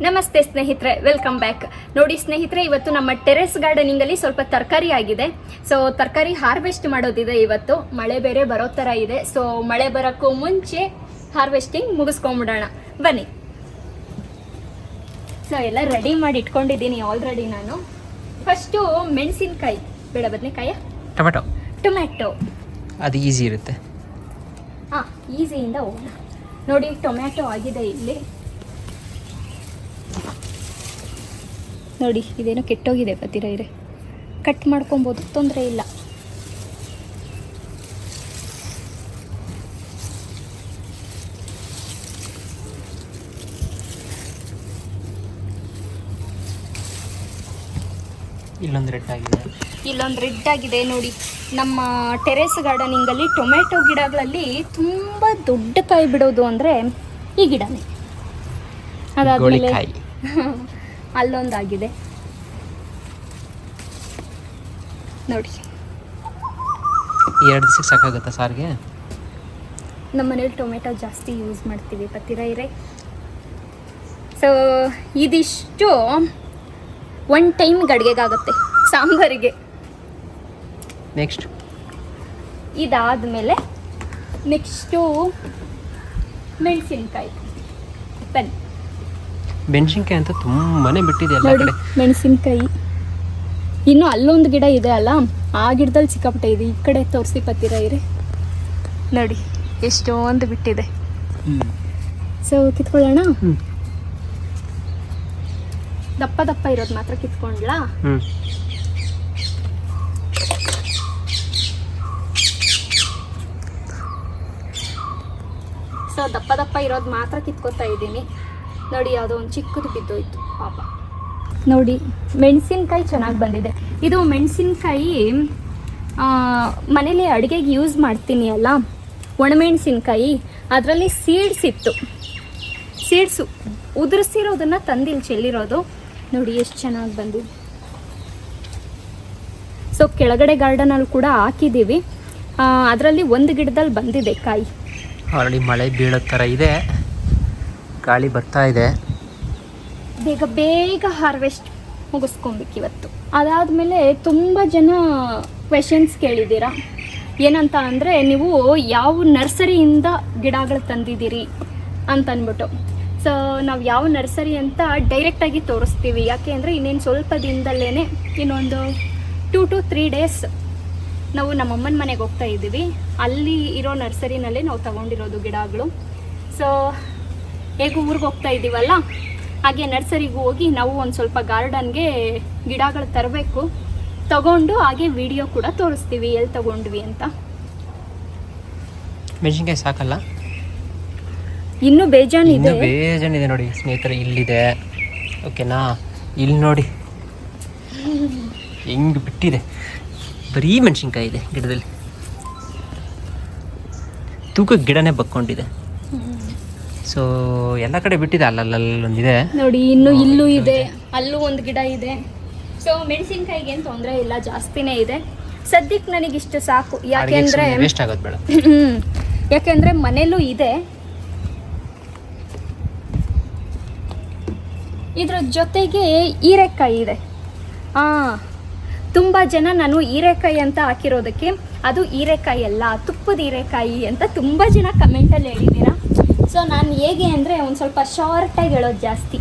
ನಮಸ್ತೆ ಸ್ನೇಹಿತರೆ, welcome back. ನೋಡಿ ಸ್ನೇಹಿತರೆ, ಇವತ್ತು ನಮ್ಮ ಟೆರೆಸ್ ಗಾರ್ಡನಿಂಗ್ ಅಲ್ಲಿ ಸ್ವಲ್ಪ ತರಕಾರಿ ಆಗಿದೆ. ಸೊ ತರಕಾರಿ ಹಾರ್ವೆಸ್ಟ್ ಮಾಡೋದಿದೆ. ಇವತ್ತು ಮಳೆ ಬೇರೆ ಬರೋ ತರ ಇದೆ. ಸೊ ಮಳೆ ಬರೋಕ್ಕೂ ಮುಂಚೆ ಹಾರ್ವೆಸ್ಟಿಂಗ್ ಮುಗಿಸ್ಕೊಂಡ್ಬಿಡೋಣ ಬನ್ನಿ. ಸೊ ಎಲ್ಲ ರೆಡಿ ಮಾಡಿ ಇಟ್ಕೊಂಡಿದ್ದೀನಿ ಆಲ್ರೆಡಿ ನಾನು. ಫಸ್ಟು ಮೆಣಸಿನ್ಕಾಯಿ, ಬೇಡ ಬದನೆಕಾಯ, ಟೊಮ್ಯಾಟೊ ಅದು ಈಸಿ ಇರುತ್ತೆ. ಹಾಂ, ಈಸಿಯಿಂದ ಹೋಗೋಣ. ನೋಡಿ ಟೊಮ್ಯಾಟೊ ಆಗಿದೆ ಇಲ್ಲಿ. ನೋಡಿ ಇದೇನೋ ಕೆಟ್ಟೋಗಿದೆ ಬತ್ತಿರ ಕಟ್ ಮಾಡ್ಕೊಬೋದು, ತೊಂದರೆ ಇಲ್ಲ. ಇಲ್ಲೊಂದು ರೆಡ್ ಆಗಿದೆ, ಇಲ್ಲೊಂದು ರೆಡ್ ಆಗಿದೆ. ನೋಡಿ ನಮ್ಮ ಟೆರೆಸ್ ಗಾರ್ಡನಿಂಗಲ್ಲಿ ಟೊಮೆಟೊ ಗಿಡಗಳಲ್ಲಿ ತುಂಬ ದೊಡ್ಡ ಕಾಯಿ ಬಿಡೋದು ಅಂದರೆ ಈ ಗಿಡನೇ. ಅದಾದಮೇಲೆ ಅಲ್ಲೊಂದಾಗಿದೆ ನೋಡಿ. 2 ದಿವಸಕ್ಕೆ ಸಾಕಾಗುತ್ತಾ ಸಾರಿಗೆ? ನಮ್ಮ ಮನೇಲಿ ಟೊಮೆಟೊ ಜಾಸ್ತಿ ಯೂಸ್ ಮಾಡ್ತೀವಿ ಪತ್ತಿರ. ಸೊ ಇದಿಷ್ಟು ಒನ್ ಟೈಮ್ ಅಡುಗೆಗಾಗುತ್ತೆ, ಸಾಂಬಾರಿಗೆ. ನೆಕ್ಸ್ಟ್ ಇದಾದಮೇಲೆ ನೆಕ್ಸ್ಟು ಮೆಣಸಿನ್ಕಾಯಿ. ಬನ್ನಿ, ಮೆಣಸಿನ್ಕಾಯಿ ಅಂತ ತುಂಬಾನೇ ಬಿಟ್ಟಿದೆ ಎಲ್ಲ ನೋಡಿ ಕಡೆ. ಮೆಣಸಿನ್ಕಾಯಿ ಇನ್ನು ಅಲ್ಲೊಂದು ಗಿಡ ಇದೆ ಅಲ್ಲ, ಆ ಗಿಡದಲ್ಲಿ ಸಿಕ್ಕಾಪಟ್ಟೆ ಇದೆ. ಈ ಕಡೆ ತೋರಿಸಿ ಪತ್ತಿರ ನೋಡಿ ಎಷ್ಟೊಂದು ಬಿಟ್ಟಿದೆ. ಸೊ ಕಿತ್ಕೊಳ್ಳೋಣ. ದಪ್ಪ ದಪ್ಪ ಇರೋದು ಮಾತ್ರ ಕಿತ್ಕೊಂಡ್ಲಾ? ಸೊ ದಪ್ಪ ದಪ್ಪ ಇರೋದು ಮಾತ್ರ ಕಿತ್ಕೊತಾ ಇದ್ದೀನಿ. ನೋಡಿ ಯಾವುದೋ ಒಂದು ಚಿಕ್ಕದು ಬಿದ್ದೋಯ್ತು ಪಾಪ. ನೋಡಿ ಮೆಣಸಿನ್ಕಾಯಿ ಚೆನ್ನಾಗಿ ಬಂದಿದೆ. ಇದು ಮೆಣಸಿನ್ಕಾಯಿ ಮನೇಲಿ ಅಡುಗೆಗೆ ಯೂಸ್ ಮಾಡ್ತೀನಿ ಅಲ್ಲ, ಒಣಮೆಣಸಿನ್ಕಾಯಿ. ಅದರಲ್ಲಿ ಸೀಡ್ಸ್ ಇತ್ತು, ಸೀಡ್ಸು ಉದುರಿಸಿರೋದನ್ನು ತಂದಿಲ್ಲಿ ಚೆಲ್ಲಿರೋದು. ನೋಡಿ ಎಷ್ಟು ಚೆನ್ನಾಗಿ ಬಂದಿದೆ. ಸೊ ಕೆಳಗಡೆ ಗಾರ್ಡನಲ್ಲಿ ಕೂಡ ಹಾಕಿದ್ದೀವಿ. ಅದರಲ್ಲಿ ಒಂದು ಗಿಡದಲ್ಲಿ ಬಂದಿದೆ ಕಾಯಿ. ಆಲ್ರೆಡಿ ಮಳೆ ಬೀಳೋ ಥರ ಇದೆ, ಗಾಳಿ ಬರ್ತಾ ಇದೆ. ಬೇಗ ಬೇಗ ಹಾರ್ವೆಸ್ಟ್ ಮುಗಿಸ್ಕೊಬೇಕು ಇವತ್ತು. ಅದಾದಮೇಲೆ ತುಂಬ ಜನ ಕ್ವೆಶನ್ಸ್ ಕೇಳಿದ್ದೀರಾ. ಏನಂತ ಅಂದರೆ, ನೀವು ಯಾವ ನರ್ಸರಿಯಿಂದ ಗಿಡಗಳು ತಂದಿದ್ದೀರಿ ಅಂತನ್ಬಿಟ್ಟು. ಸೊ ನಾವು ಯಾವ ನರ್ಸರಿ ಅಂತ ಡೈರೆಕ್ಟಾಗಿ ತೋರಿಸ್ತೀವಿ. ಯಾಕೆ ಅಂದರೆ ಇನ್ನೇನು ಸ್ವಲ್ಪ ದಿನದಲ್ಲೇ, ಇನ್ನೊಂದು 2 to 3 days ನಾವು ನಮ್ಮಮ್ಮನ ಮನೆಗೆ ಹೋಗ್ತಾ ಇದ್ದೀವಿ. ಅಲ್ಲಿ ಇರೋ ನರ್ಸರಿನಲ್ಲೇ ನಾವು ತಗೊಂಡಿರೋದು ಗಿಡಗಳು. ಸೊ ಹೇಗೂ ಊರಿಗೆ ಹೋಗ್ತಾ ಇದ್ದೀವಲ್ಲ, ಹಾಗೆ ನರ್ಸರಿಗೂ ಹೋಗಿ ನಾವು ಒಂದು ಸ್ವಲ್ಪ ಗಾರ್ಡನ್ಗೆ ಗಿಡಗಳು ತರಬೇಕು. ತಗೊಂಡು ಹಾಗೆ ವಿಡಿಯೋ ಕೂಡ ತೋರಿಸ್ತೀವಿ ಎಲ್ಲಿ ತಗೊಂಡ್ವಿ ಅಂತ. ಮೆಣಸಿನ್ಕಾಯಿ ಸಾಕಲ್ಲ, ಇನ್ನೂ ಬೇಜಾನಿದೆ ನೋಡಿ ಸ್ನೇಹಿತರೆ. ಇಲ್ಲಿದೆ, ಓಕೆನಾ? ಇಲ್ಲಿ ನೋಡಿ ಹೆಂಗೆ ಬಿಟ್ಟಿದೆ. ಬರೀ ಮೆಣಸಿನ್ಕಾಯಿ ಇದೆ ಗಿಡದಲ್ಲಿ. ತೂಕಕ್ಕೆ ಗಿಡನೇ ಬಕ್ಕೊಂಡಿದೆ. ಸೊ ಎಲ್ಲ ಕಡೆ ಬಿಟ್ಟಿದೆ, ಅಲ್ಲೊಂದಿದೆ ನೋಡಿ. ಇನ್ನು ಇಲ್ಲೂ ಇದೆ, ಅಲ್ಲೂ ಒಂದು ಗಿಡ ಇದೆ. ಸೊ ಮೆಣಸಿನ್ಕಾಯಿಗೆ ಏನು ತೊಂದರೆ ಇಲ್ಲ, ಜಾಸ್ತಿನೇ ಇದೆ ಸದ್ಯಕ್ಕೆ. ನನಗಿಷ್ಟು ಸಾಕು. ಯಾಕೆಂದ್ರೆ ವೇಸ್ಟ್ ಆಗೋದು ಬೇಡ. ಯಾಕೆಂದ್ರೆ ಮನೇಲೂ ಇದೆ. ಇದ್ರ ಜೊತೆಗೆ ಹೀರೆಕಾಯಿ ಇದೆ. ತುಂಬ ಜನ ನಾನು ಹೀರೆಕಾಯಿ ಅಂತ ಹಾಕಿರೋದಕ್ಕೆ ಅದು ಹೀರೆಕಾಯಿ ಅಲ್ಲ, ತುಪ್ಪದ ಹೀರೆಕಾಯಿ ಅಂತ ತುಂಬ ಜನ ಕಮೆಂಟಲ್ಲಿ ಹೇಳಿದ್ದೀರಾ. ಸೊ ನಾನು ಹೇಗೆ ಅಂದರೆ ಒಂದು ಸ್ವಲ್ಪ ಶಾರ್ಟಾಗಿ ಹೇಳೋದು ಜಾಸ್ತಿ.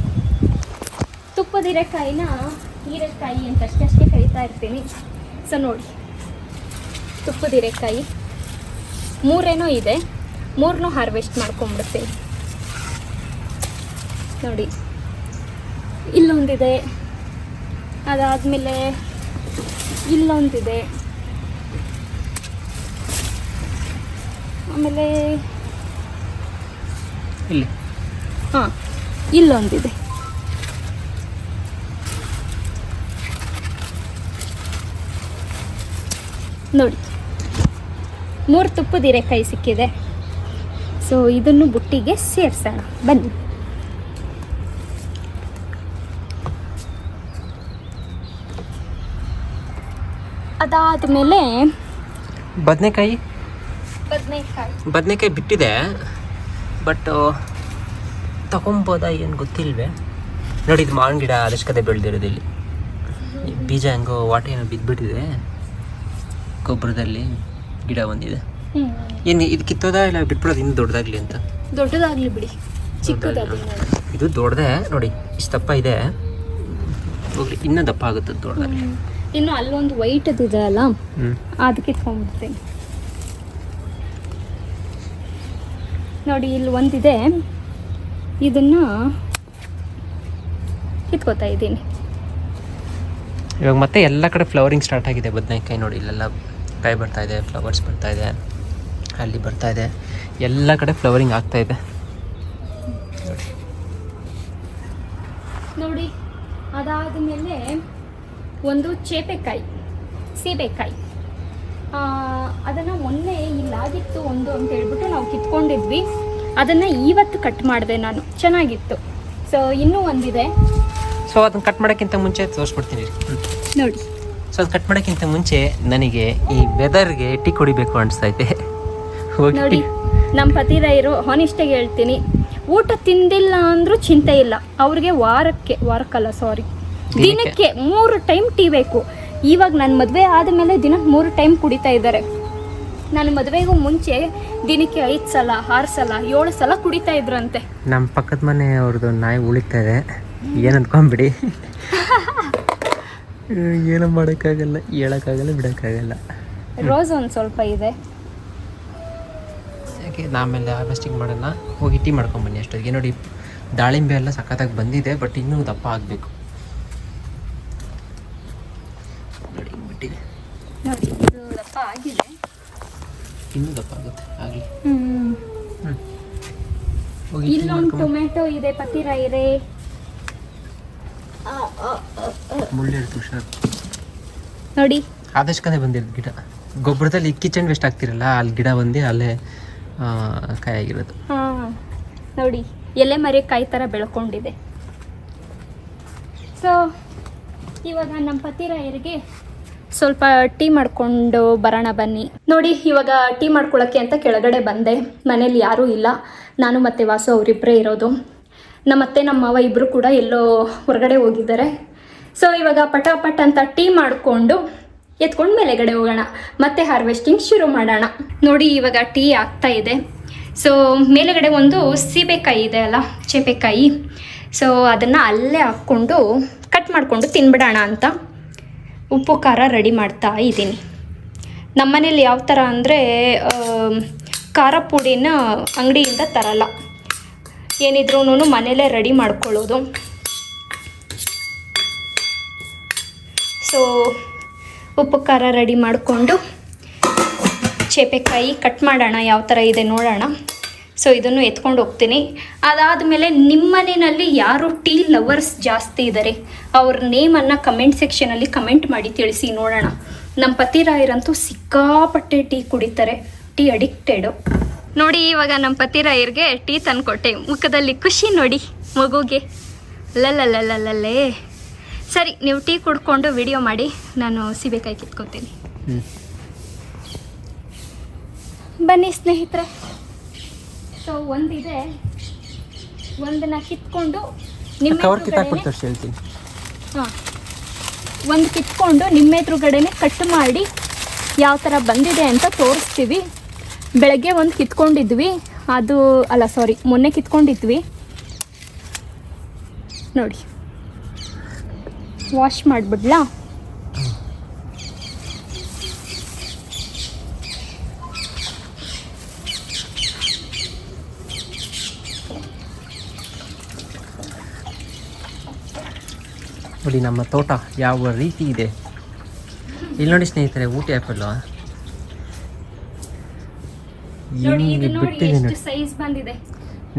ತುಪ್ಪದ ಹೀರೆಕಾಯಿನ ಹೀರೆಕಾಯಿ ಅಂತ ಅಷ್ಟೇ ಕರಿತಾ ಇರ್ತೀನಿ. ಸೊ ನೋಡಿ, ತುಪ್ಪದ ಹೀರೆಕಾಯಿ 3 ಇದೆ, 3 ಹಾರ್ವೆಸ್ಟ್ ಮಾಡ್ಕೊಂಬಿಡ್ತೀನಿ. ನೋಡಿ ಇಲ್ಲೊಂದಿದೆ, ಅದಾದಮೇಲೆ ಇಲ್ಲೊಂದಿದೆ, ಆಮೇಲೆ ಇಲ್ಲಿ ಇಲ್ಲೊಂದಿದೆ. ನೋಡಿ 3 ತುಪ್ಪದ ಹೀರೆಕಾಯಿ ಸಿಕ್ಕಿದೆ. ಸೊ ಇದನ್ನು ಬುಟ್ಟಿಗೆ ಸೇರಿಸೋಣ ಬನ್ನಿ. ಅದಾದಮೇಲೆ ಬದನೆಕಾಯಿ ಬಿಟ್ಟಿದೆ, ಬಟ್ ತಗೊಂಬೋದಾ ಏನು ಗೊತ್ತಿಲ್ವೇ. ನೋಡಿ ಇದು ಮಾವಿನ ಗಿಡ ಅದಕ್ಕೆ ಬೆಳೆದಿರೋದು ಇಲ್ಲಿ. ಬೀಜ ಹೆಂಗೋ ವಾಟೇನೋ ಬಿದ್ದುಬಿಟ್ಟಿದೆ, ಗೊಬ್ಬರದಲ್ಲಿ ಗಿಡ ಒಂದಿದೆ. ಏನು ಇದು ಕಿತ್ತೋದ ಇಲ್ಲ ಬಿಟ್ಬಿಡೋದು ಇನ್ನೂ ದೊಡ್ಡದಾಗಲಿ ಅಂತ? ದೊಡ್ಡದಾಗ್ಲಿ ಬಿಡಿ, ಚಿಕ್ಕದಾಗಲಿ. ಇದು ದೊಡ್ಡದೇ ನೋಡಿ, ಇಷ್ಟು ದಪ್ಪ ಇದೆ, ಹೋಗ್ಲಿ ಇನ್ನೂ ದಪ್ಪ ಆಗುತ್ತೆ ದೊಡ್ಡದಾಗಲಿ. ಇನ್ನು ಅಲ್ಲೊಂದು ವೈಟ್ ಇದೆ ಅಲ್ಲ, ಅದಕ್ಕೆ ಕಿತ್ಕೊಂಡ್ಬಿಡ್ತೀನಿ. ನೋಡಿ ಇಲ್ಲಿ ಒಂದಿದೆ, ಇದನ್ನ ಕಿತ್ಕೋತಾ ಇದ್ದೀನಿ. ಇವಾಗ ಮತ್ತೆ ಎಲ್ಲ ಕಡೆ ಫ್ಲವರಿಂಗ್ ಸ್ಟಾರ್ಟ್ ಆಗಿದೆ. ಬದನೆಕಾಯಿ ನೋಡಿ, ಇಲ್ಲೆಲ್ಲ ಕಾಯಿ ಬರ್ತಾ ಇದೆ, ಫ್ಲವರ್ಸ್ ಬರ್ತಾ ಇದೆ, ಅಲ್ಲಿ ಬರ್ತಾ ಇದೆ, ಎಲ್ಲ ಕಡೆ ಫ್ಲವರಿಂಗ್ ಆಗ್ತಾ ಇದೆ ನೋಡಿ. ಅದಾದಮೇಲೆ ಒಂದು ಚೇಪೆಕಾಯಿ, ಸೀಬೆಕಾಯಿ, ಅದನ್ನು ಮೊನ್ನೆ ಇಲ್ಲಾಗಿತ್ತು ಒಂದು ಅಂತ ಹೇಳ್ಬಿಟ್ಟು ನಾವು ಕಿತ್ಕೊಂಡಿದ್ವಿ. ಅದನ್ನು ಇವತ್ತು ಕಟ್ ಮಾಡಿದೆ ನಾನು, ಚೆನ್ನಾಗಿತ್ತು. ಸೊ ಇನ್ನೂ ಒಂದಿದೆ. ಸೊ ಅದನ್ನು ಕಟ್ ಮಾಡೋಕ್ಕಿಂತ ಮುಂಚೆ ತೋರಿಸ್ಬಿಡ್ತೀನಿ ನೋಡಿ. ಸೊ ಅದು ಕಟ್ ಮಾಡೋಕ್ಕಿಂತ ಮುಂಚೆ ನನಗೆ ಈ ವೆದರ್ಗೆ ಟೀ ಕುಡಿಬೇಕು ಅನಿಸ್ತೈತೆ. ನೋಡಿ ನಮ್ಮ ಪತಿರಾಯರು ಹಾನೆಸ್ಟಾಗಿ ಹೇಳ್ತೀನಿ, ಊಟ ತಿಂದಿಲ್ಲ ಅಂದರೂ ಚಿಂತೆ ಇಲ್ಲ ಅವ್ರಿಗೆ. ದಿನಕ್ಕೆ 3 ಟೈಮ್ ಟೀ ಬೇಕು. ಇವಾಗ ನನ್ನ ಮದುವೆ ಆದಮೇಲೆ ದಿನಕ್ಕೆ 3 ಟೈಮ್ ಕುಡಿತಾ ಇದ್ದಾರೆ. ನಾನು ಮದುವೆಗೂ ಮುಂಚೆ ದಿನಕ್ಕೆ 5 ಸಲ 6 ಸಲ 7 ಸಲ ಕುಡಿತಾ ಇದ್ರಂತೆ. ನಮ್ಮ ಪಕ್ಕದ ಮನೆ ಅವ್ರದ್ದು ನಾಯಿ ಉಳಿತಾ ಇದೆ, ಏನು ಅಂದ್ಕೊಂಬಿಡಿ. ಏನೂ ಮಾಡೋಕ್ಕಾಗಲ್ಲ, ಹೇಳೋಕ್ಕಾಗಲ್ಲ, ಬಿಡೋಕ್ಕಾಗಲ್ಲ. ರೋಸ್ ಒಂದು ಸ್ವಲ್ಪ ಇದೆ, ಯಾಕೆ ಆಮೇಲೆ ಹಾರ್ವೆಸ್ಟಿಂಗ್ ಮಾಡೋಣ. ಹೋಗಿ ಟೀ ಮಾಡ್ಕೊಂಬನ್ನಿ ಅಷ್ಟೊತ್ತಿಗೆ. ನೋಡಿ ದಾಳಿಂಬೆ ಎಲ್ಲ ಸಖತ್ತಾಗಿ ಬಂದಿದೆ, ಬಟ್ ಇನ್ನೂ ದಪ್ಪ ಆಗಬೇಕು. ನೋಡಿ ಬಿಟ್ಟಿದೆ, ನೋಡಿ ಇದು ದಪ್ಪ ಆಗಿದೆ, ಇನ್ನೂ ದಪ್ಪ ಆಗುತ್ತೆ ಆಗಲಿ. ಇಲ್ಲೊಂದು ಟೊಮೆಟೊ ಇದೆ ಪತಿರಾಯರೇ. ಮುಳ್ಳೆಡ್ತು ಹುಷಾರು. ನೋಡಿ ಆದಷ್ಟು ಬಂದಿರೋದು ಗಿಡ. ಗೊಬ್ಬರದಲ್ಲಿ ಕಿಚನ್ ವೇಸ್ಟ್ ಆಗ್ತಿರಲ್ಲ, ಅಲ್ಲಿ ಗಿಡ ಬಂದು ಅಲ್ಲೇ ಕಾಯಾಗಿರೋದು. ನೋಡಿ ಎಲೆ ಮರೆ ಕಾಯಿ ಥರ ಬೆಳ್ಕೊಂಡಿದೆ. ಸೊ ಇವಾಗ ನಮ್ಮ ಪತಿರಾಯರಿಗೆ ಸ್ವಲ್ಪ ಟೀ ಮಾಡಿಕೊಂಡು ಬರೋಣ ಬನ್ನಿ. ನೋಡಿ ಇವಾಗ ಟೀ ಮಾಡ್ಕೊಳ್ಳೋಕ್ಕೆ ಅಂತ ಕೆಳಗಡೆ ಬಂದೆ. ಮನೇಲಿ ಯಾರೂ ಇಲ್ಲ, ನಾನು ಮತ್ತು ವಾಸು ಅವರಿಬ್ಬರೇ ಇರೋದು. ನಮ್ಮತ್ತೆ ನಮ್ಮ ಮಾವ ಇಬ್ಬರು ಕೂಡ ಎಲ್ಲೋ ಹೊರಗಡೆ ಹೋಗಿದ್ದಾರೆ. ಸೊ ಇವಾಗ ಪಟಾಪಟ್ ಅಂತ ಟೀ ಮಾಡಿಕೊಂಡು ಎತ್ಕೊಂಡು ಮೇಲೆಗಡೆ ಹೋಗೋಣ, ಮತ್ತೆ ಹಾರ್ವೆಸ್ಟಿಂಗ್ ಶುರು ಮಾಡೋಣ. ನೋಡಿ ಇವಾಗ ಟೀ ಆಗ್ತಾ ಇದೆ. ಸೊ ಮೇಲೆಗಡೆ ಒಂದು ಸೀಬೆಕಾಯಿ ಇದೆ ಅಲ್ಲ, ಚೇಪೆಕಾಯಿ. ಸೊ ಅದನ್ನು ಅಲ್ಲೇ ಹಾಕ್ಕೊಂಡು ಕಟ್ ಮಾಡಿಕೊಂಡು ತಿನ್ಬಿಡೋಣ ಅಂತ ಉಪ್ಪು ಖಾರ ರೆಡಿ ಮಾಡ್ತಾ ಇದ್ದೀನಿ. ನಮ್ಮನೇಲಿ ಯಾವ ಥರ ಅಂದರೆ ಖಾರ ಪುಡಿನ ಅಂಗಡಿಯಿಂದ ತರಲ್ಲ, ಏನಿದ್ರೂ ಮನೇಲೇ ರೆಡಿ ಮಾಡ್ಕೊಳ್ಳೋದು. ಸೊ ಉಪ್ಪು ಖಾರ ರೆಡಿ ಮಾಡಿಕೊಂಡು ಚೇಪೆಕಾಯಿ ಕಟ್ ಮಾಡೋಣ, ಯಾವ ಥರ ಇದೆ ನೋಡೋಣ. ಸೊ ಇದನ್ನು ಎತ್ಕೊಂಡು ಹೋಗ್ತೀನಿ. ಅದಾದಮೇಲೆ ನಿಮ್ಮ ಮನೆಯಲ್ಲಿ ಯಾರು ಟೀ ಲವರ್ಸ್ ಜಾಸ್ತಿ ಇದ್ದಾರೆ ಅವ್ರ ನೇಮನ್ನು ಕಮೆಂಟ್ ಸೆಕ್ಷನಲ್ಲಿ ಕಮೆಂಟ್ ಮಾಡಿ ತಿಳಿಸಿ ನೋಡೋಣ. ನಮ್ಮ ಪತಿರಾಯರಂತೂ ಸಿಕ್ಕಾಪಟ್ಟೆ ಟೀ ಕುಡಿತಾರೆ, ಟೀ ಅಡಿಕ್ಟೆಡು. ನೋಡಿ ಇವಾಗ ನಮ್ಮ ಪತಿರಾಯರಿಗೆ ಟೀ ತಂದುಕೊಟ್ಟೆ, ಮುಖದಲ್ಲಿ ಖುಷಿ ನೋಡಿ ಮಗುಗೆ. ಲಲ್ಲೇ ಸರಿ, ನೀವು ಟೀ ಕುಡ್ಕೊಂಡು ವಿಡಿಯೋ ಮಾಡಿ, ನಾನು ಸೀಬೆಕಾಯಿ ಕಿತ್ಕೊತೀನಿ. ಬನ್ನಿ ಸ್ನೇಹಿತರೆ. ಸೊ ಒಂದಿದೆ, ಒಂದನ್ನ ಕಿತ್ಕೊಂಡು ಹೇಳ್ತೀನಿ. ಹಾಂ, ಒಂದು ಕಿತ್ಕೊಂಡು ನಿಮ್ಮ ಎದುರುಗಡೆನೆ ಕಟ್ ಮಾಡಿ ಯಾವ ಥರ ಬಂದಿದೆ ಅಂತ ತೋರಿಸ್ತೀವಿ. ಬೆಳಗ್ಗೆ ಒಂದು ಕಿತ್ಕೊಂಡಿದ್ವಿ, ಅದು ಅಲ್ಲ ಸಾರಿ ಮೊನ್ನೆ ಕಿತ್ಕೊಂಡಿದ್ವಿ. ನೋಡಿ ವಾಶ್ ಮಾಡಿಬಿಡ್ಲಾ? ನೋಡಿ ನಮ್ಮ ತೋಟ ಯಾವ ರೀತಿ ಇದೆ. ಇಲ್ಲಿ ನೋಡಿ ಸ್ನೇಹಿತರೆ, ಊಟಿ ಆ್ಯಪಲ್ಲು ಬಿಟ್ಟಿದೆ ನೋಡಿ. ಸೈಜ್ ಬಂದಿದೆ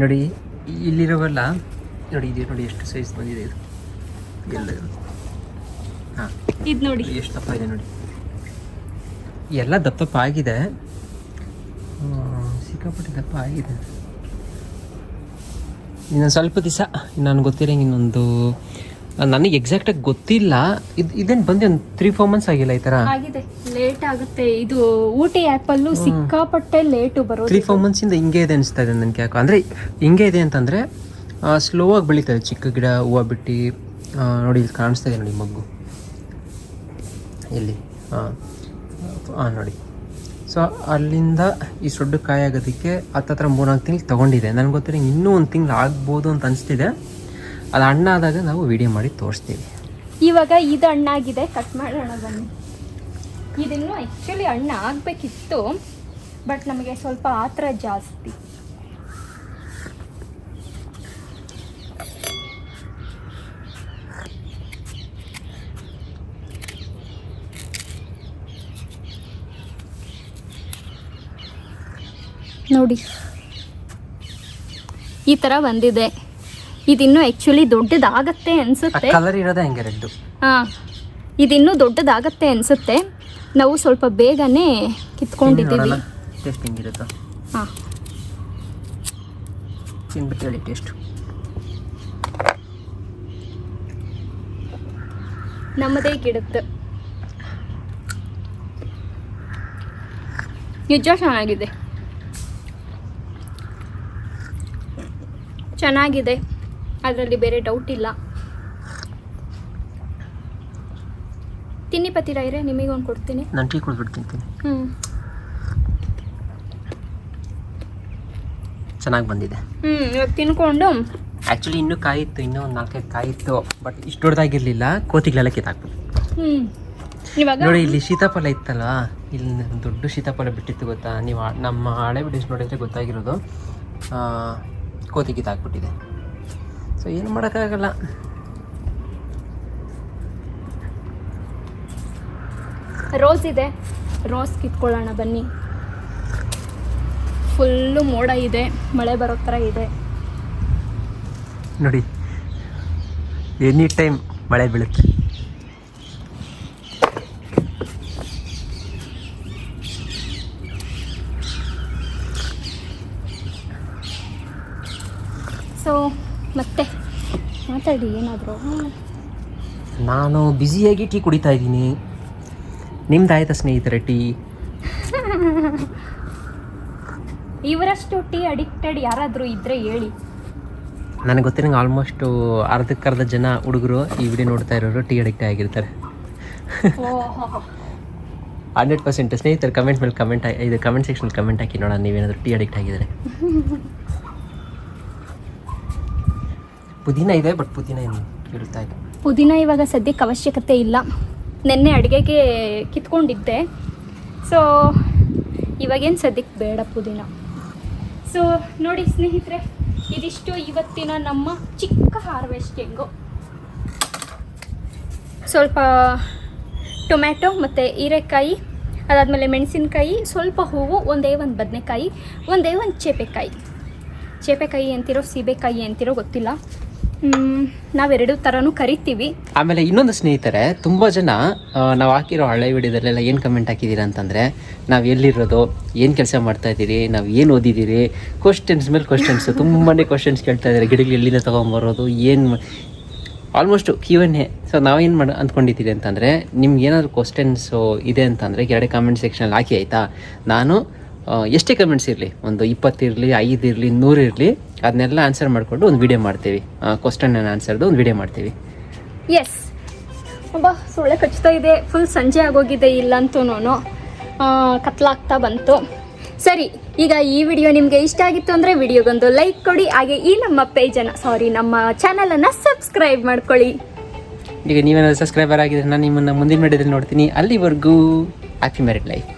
ನೋಡಿ ಇಲ್ಲಿರೋವಲ್ಲ, ನೋಡಿ ಇದು ನೋಡಿ ಎಷ್ಟು ಸೈಜ್ ಬಂದಿದೆ ಇದು ಎಲ್ಲ. ಹಾಂ ಇದು ನೋಡಿ ಎಷ್ಟು ದಪ್ಪ ಇದೆ ನೋಡಿ, ಎಲ್ಲ ದಪ್ಪ ಆಗಿದೆ, ಸಿಕ್ಕಾಪಟ್ಟೆ ದಪ್ಪ ಆಗಿದೆ. ಇನ್ನೊಂದು ಸ್ವಲ್ಪ ದಿವಸ ನಾನು ಗೊತ್ತಿರಂಗೆ ಇನ್ನೊಂದು, ನನಗೆ ಎಕ್ಸಾಕ್ಟಾಗಿ ಗೊತ್ತಿಲ್ಲ, ಇದೇನು ಬಂದು ಒಂದು 3-4 ಮಂತ್ಸ್ ಆಗಿಲ್ಲ ಈ ಥರ ಆಗಿದೆ. ಲೇಟ್ ಆಗುತ್ತೆ ಇದು. ಊಟಿ ಆ್ಯಪಲ್ಲು ಸಿಕ್ಕಾಪಟ್ಟೆ ಲೇಟು ಬರೋದು. 3-4 ಮಂತ್ಸಿಂದ ಹಿಂಗೆ ಇದೆ ಅನಿಸ್ತಾ ಇದೆ ನನಗೆ. ಯಾಕೆ ಅಂದರೆ ಹಿಂಗೆ ಇದೆ ಅಂತಂದರೆ ಸ್ಲೋ ಆಗಿ ಬೆಳೀತದೆ ಚಿಕ್ಕ ಗಿಡ ಹೂವು ಬಿಟ್ಟು. ನೋಡಿ ಇಲ್ಲಿ ಕಾಣಿಸ್ತಾ ಇದೆ ನೋಡಿ ಮಗ್ಗು ಇಲ್ಲಿ. ನೋಡಿ. ಸೊ ಅಲ್ಲಿಂದ ಈ ದೊಡ್ಡ ಕಾಯಿ ಆಗೋದಕ್ಕೆ ಹತ್ತತ್ರ 3-4 ತಿಂಗಳು ತೊಗೊಂಡಿದೆ. ನನಗೆ ಗೊತ್ತಿರೋ ಇನ್ನೂ 1 ತಿಂಗಳು ಆಗ್ಬೋದು ಅಂತ ಅನಿಸ್ತಿದೆ. ಅದು ಹಣ್ಣಾದಾಗ ನಾವು ವಿಡಿಯೋ ಮಾಡಿ ತೋರಿಸ್ತೀವಿ. ಇವಾಗ ಇದು ಹಣ್ಣಾಗಿದೆ, ಕಟ್ ಮಾಡೋಣ ಬನ್ನಿ. ಇದನ್ನು ಆ್ಯಕ್ಚುಲಿ ಹಣ್ಣು ಆಗಬೇಕಿತ್ತು, ಬಟ್ ನಮಗೆ ಸ್ವಲ್ಪ ಆತರ ಜಾಸ್ತಿ. ನೋಡಿ ಈ ಥರ ಬಂದಿದೆ. ಇದಿನ್ನೂ ಆ್ಯಕ್ಚುಲಿ ದೊಡ್ಡದಾಗತ್ತೆ ಅನಿಸುತ್ತೆ. ಕಲರ್ ಇರೋದೇ ಹಂಗೆ ರೆಡ್. ಹಾಂ, ಇದಿನ್ನೂ ದೊಡ್ಡದಾಗತ್ತೆ ಅನಿಸುತ್ತೆ. ನಾವು ಸ್ವಲ್ಪ ಬೇಗನೆ ಕಿತ್ಕೊಂಡಿದ್ದೀವಿ. ಟೇಸ್ಟ್ ಹೆಂಗಿರುತ್ತೋ ಹಾಂ, ತಿನ್ಬಿಟ್ಟು ಹೇಳಿ ಟೇಸ್ಟ್. ನಮ್ಮದೇ ಗಿಡದ್ದು ನಿಜ ಚೆನ್ನಾಗಿದೆ, ಅದರಲ್ಲಿ ಬೇರೆ ಡೌಟ್ ಇಲ್ಲ. ತಿನ್ನಿ ಪತಿರಾಯ್ರೆ, ನಿಮಗೊಂದು ಕೊಡ್ತೀನಿ. ನಾನು ಟೀ ಕುಡಿದ್ಬಿಟ್ಟು ತಿಂತೀನಿ. ಚೆನ್ನಾಗಿ ಬಂದಿದೆ. ಇವಾಗ ತಿನ್ಕೊಂಡು ಆ್ಯಕ್ಚುಲಿ ಇನ್ನೂ ಕಾಯಿತ್ತು, ಇನ್ನೂ 4-5 ಕಾಯಿತ್ತು, ಬಟ್ ಇಷ್ಟು ದೊಡ್ಡದಾಗಿರಲಿಲ್ಲ. ಕೋತಿಗಳೆಲ್ಲ ಕಿತ್ತಾಕ್ಬಿಟ್ಟು. ಇವಾಗ ನೋಡಿ ಇಲ್ಲಿ ಸೀತಾಫಲ ಇತ್ತಲ್ಲ, ಇಲ್ಲಿ ದೊಡ್ಡ ಸೀತಾಫಲ ಬಿಟ್ಟಿತ್ತು ಗೊತ್ತಾ ನೀವು. ನಮ್ಮ ಹಳೆ ವಿಡಿಯೋಸ್ ನೋಡಿದ್ರೆ ಗೊತ್ತಾಗಿರೋದು. ಕೋತಿ ಕಿತ್ತಾಕ್ಬಿಟ್ಟಿದೆ. ಸೊ ಏನು ಮಾಡೋಕ್ಕಾಗಲ್ಲ. ರೋಸ್ ಇದೆ, ರೋಸ್ ಕಿತ್ಕೊಳ್ಳೋಣ ಬನ್ನಿ. ಫುಲ್ಲು ಮೋಡ ಇದೆ, ಮಳೆ ಬರೋ ಥರ ಇದೆ ನೋಡಿ. ಎನಿ ಟೈಮ್ ಮಳೆ ಬೀಳುತ್ತೆ. ಸೊ ಮತ್ತೆ ಮಾತಾಡಿ ಏನಾದರೂ. ನಾನು ಬ್ಯುಸಿಯಾಗಿ ಟೀ ಕುಡಿತಾ ಇದ್ದೀನಿ. ನಿಮ್ದು ಆಯ್ತಾ ಸ್ನೇಹಿತರೆ ಟೀ? ಇವರಷ್ಟು ಟೀ ಅಡಿಕ್ಟೆಡ್ ಯಾರಾದರೂ ಇದ್ದರೆ ಹೇಳಿ. ನನಗೆ ಗೊತ್ತಿರಂಗೆ ಆಲ್ಮೋಸ್ಟು ಅರ್ಧಕ್ಕರ್ಧ ಜನ ಹುಡುಗರು ಈ ವಿಡಿಯೋ ನೋಡ್ತಾ ಇರೋರು ಟೀ ಅಡಿಕ್ಟ್ ಆಗಿರ್ತಾರೆ. 100% ಸ್ನೇಹಿತರು ಕಮೆಂಟ್ ಮೇಲೆ ಕಮೆಂಟ್ ಸೆಕ್ಷನಲ್ಲಿ ಕಮೆಂಟ್ ಹಾಕಿ ನೋಡೋಣ ನೀವೇನಾದರೂ ಟೀ ಅಡಿಕ್ಟ್ ಆಗಿದ್ದಾರೆ. ಪುದೀನ ಇದೆ, ಬಟ್ ಪುದೀನ ಏನು ಇರುತ್ತಾ ಇದೆ. ಪುದೀನ ಇವಾಗ ಸದ್ಯಕ್ಕೆ ಅವಶ್ಯಕತೆ ಇಲ್ಲ. ನೆನ್ನೆ ಅಡುಗೆಗೆ ಕಿತ್ಕೊಂಡಿದ್ದೆ, ಸೊ ಇವಾಗೇನು ಸದ್ಯಕ್ಕೆ ಬೇಡ ಪುದೀನ. ಸೊ ನೋಡಿ ಸ್ನೇಹಿತರೆ, ಇದಿಷ್ಟು ಇವತ್ತಿನ ನಮ್ಮ ಚಿಕ್ಕ ಹಾರ್ವೆಸ್ಟಿಂಗು. ಸ್ವಲ್ಪ ಟೊಮ್ಯಾಟೊ ಮತ್ತು ಹೀರೆಕಾಯಿ, ಅದಾದಮೇಲೆ ಮೆಣಸಿನ್ಕಾಯಿ, ಸ್ವಲ್ಪ ಹೂವು, ಒಂದೇ ಒಂದು ಬದನೆಕಾಯಿ, ಒಂದೇ ಒಂದು ಚೇಪೆಕಾಯಿ ಅಂತಿರೋ ಸೀಬೆಕಾಯಿ ಅಂತಿರೋ ಗೊತ್ತಿಲ್ಲ. ನಾವೆರಡು ಥರನೂ ಕರಿತೀವಿ. ಆಮೇಲೆ ಇನ್ನೊಂದು ಸ್ನೇಹಿತರೆ, ತುಂಬ ಜನ ನಾವು ಹಾಕಿರೋ ಹಳೆ ವಿಡಿಯೋದಲ್ಲೆಲ್ಲ ಏನು ಕಮೆಂಟ್ ಹಾಕಿದ್ದೀರಾ ಅಂತಂದರೆ, ನಾವು ಎಲ್ಲಿರೋದು, ಏನು ಕೆಲಸ ಮಾಡ್ತಾಯಿದ್ದೀರಿ, ನಾವು ಏನು ಓದಿದ್ದೀರಿ, ಕ್ವಶನ್ಸ್ ಮೇಲೆ ಕ್ವಶನ್ಸ್, ತುಂಬಾ ಕ್ವಶನ್ಸ್ ಕೇಳ್ತಾ ಇದ್ದಾರೆ. ಗಿಡಗಳು ಎಲ್ಲಿಂದ ತೊಗೊಂಬರೋದು, ಏನು ಆಲ್ಮೋಸ್ಟು Q&A. ಸೊ ನಾವೇನು ಅಂದ್ಕೊಂಡಿದ್ದೀರಿ ಅಂತಂದರೆ, ನಿಮ್ಗೆ ಏನಾದರೂ ಕ್ವಶನ್ಸು ಇದೆ ಅಂತಂದರೆ ಕೆಳಗಡೆ ಕಾಮೆಂಟ್ ಸೆಕ್ಷನಲ್ಲಿ ಹಾಕಿ ಆಯಿತಾ. ನಾನು ಎಷ್ಟೇ ಕಮೆಂಟ್ಸ್ ಇರಲಿ, ಒಂದು 20 ಇರಲಿ, 5 ಇರಲಿ, 100 ಇರಲಿ, ಅದನ್ನೆಲ್ಲ ಆನ್ಸರ್ ಮಾಡಿಕೊಂಡು ಒಂದು ವಿಡಿಯೋ ಮಾಡ್ತೀವಿ. ಕ್ವಶನ್ ಆನ್ಸರ್ದು ಒಂದು ವಿಡಿಯೋ ಮಾಡ್ತೀವಿ. ಎಸ್. ಒಬ್ಬ ಸೊಳ್ಳೆ ಕಚ್ತಾ ಇದೆ. ಫುಲ್ ಸಂಜೆ ಆಗೋಗಿದೆ, ಇಲ್ಲಂತೂ ಕತ್ಲಾಗ್ತಾ ಬಂತು. ಸರಿ, ಈಗ ಈ ವಿಡಿಯೋ ನಿಮಗೆ ಇಷ್ಟ ಆಗಿತ್ತು ಅಂದರೆ ವಿಡಿಯೋಗೊಂದು ಲೈಕ್ ಕೊಡಿ. ಹಾಗೆ ಈ ನಮ್ಮ ಚಾನಲನ್ನು ಸಬ್ಸ್ಕ್ರೈಬ್ ಮಾಡ್ಕೊಳ್ಳಿ. ಈಗ ನೀವೇನಾದರೂ ಸಬ್ಸ್ಕ್ರೈಬರ್ ಆಗಿದ್ರೆ ನಾನು ನಿಮ್ಮನ್ನು ಮುಂದಿನ ವಿಡಿಯೋದಲ್ಲಿ ನೋಡ್ತೀನಿ. ಅಲ್ಲಿವರೆಗೂ ಹ್ಯಾಪಿ ಮ್ಯಾರಿಡ್ ಲೈಫ್.